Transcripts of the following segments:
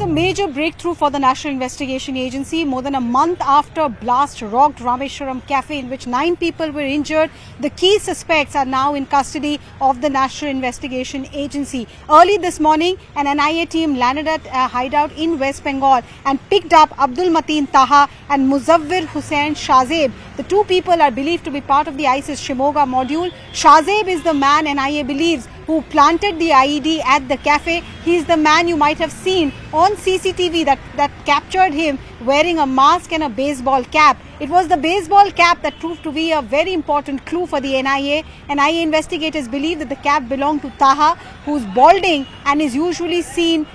a major breakthrough for the National Investigation Agency. More than a month after blast rocked Rameshwaram Cafe in which 9 people were injured, the key suspects are now in custody of the National Investigation Agency. Early this morning, an NIA team landed at a hideout in West Bengal and picked up Abdul Mateen Taha and Muzaffar Hussain Shahzeb. The 2 people are believed to be part of the ISIS Shimoga module. Shahzeb is the man NIA believes who planted the IED at the cafe. He is the man you might have seen on CCTV that captured him wearing a mask and a baseball cap. It was the baseball cap that proved to be a very important clue for the NIA. NIA investigators believe that the cap belonged to Taha, who's balding and is usually seen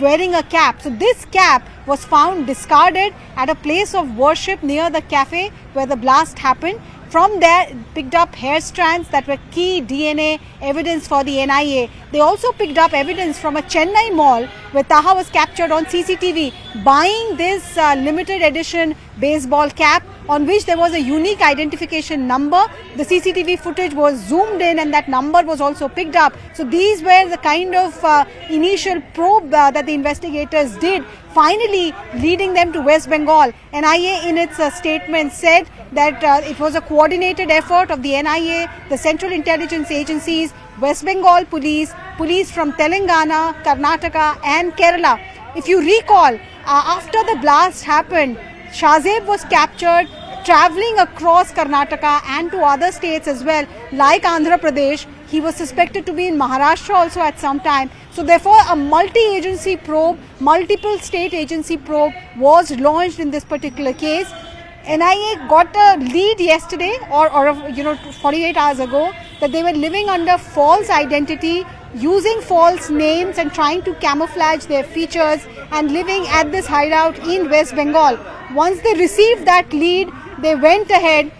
wearing a cap. So this cap was found discarded at a place of worship near the cafe where the blast happened. From there, picked up hair strands that were key DNA evidence for the NIA. They also picked up evidence from a Chennai mall where Taha was captured on CCTV buying this limited edition baseball cap on which there was a unique identification number. The CCTV footage was zoomed in and that number was also picked up. So these were the kind of initial probe that the investigators did, finally leading them to West Bengal. NIA in its statement said that it was a coordinated effort of the NIA, the Central Intelligence Agencies, West Bengal Police, police from Telangana, Karnataka and Kerala. If you recall, after the blast happened, Shahzeb was captured travelling across Karnataka and to other states as well, like Andhra Pradesh. He was suspected to be in Maharashtra also at some time. So therefore, a multi-agency probe, multiple state agency probe was launched in this particular case. NIA got a lead yesterday or 48 hours ago that they were living under false identity, using false names and trying to camouflage their features and living at this hideout in West Bengal. Once they received that lead, they went ahead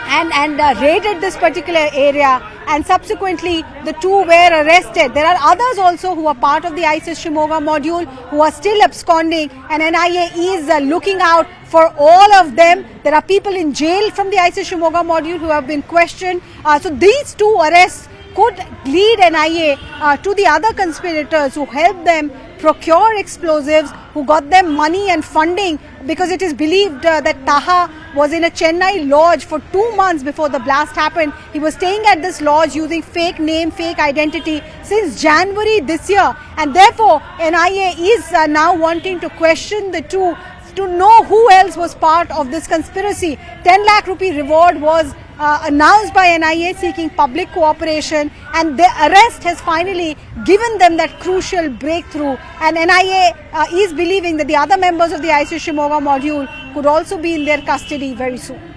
and raided this particular area, and subsequently the 2 were arrested. There are others also who are part of the ISIS Shimoga module who are still absconding, and NIA is looking out for all of them. There are people in jail from the ISIS Shimoga module who have been questioned. So these 2 arrests could lead NIA to the other conspirators who helped them procure explosives, who got them money and funding, because it is believed that Taha was in a Chennai lodge for 2 months before the blast happened. He was staying at this lodge using fake name, fake identity since January this year, and therefore NIA is now wanting to question the 2 to know who else was part of this conspiracy. 10 lakh rupee reward was announced by NIA seeking public cooperation, and the arrest has finally given them that crucial breakthrough, and NIA is believing that the other members of the ISIS Shimoga module could also be in their custody very soon.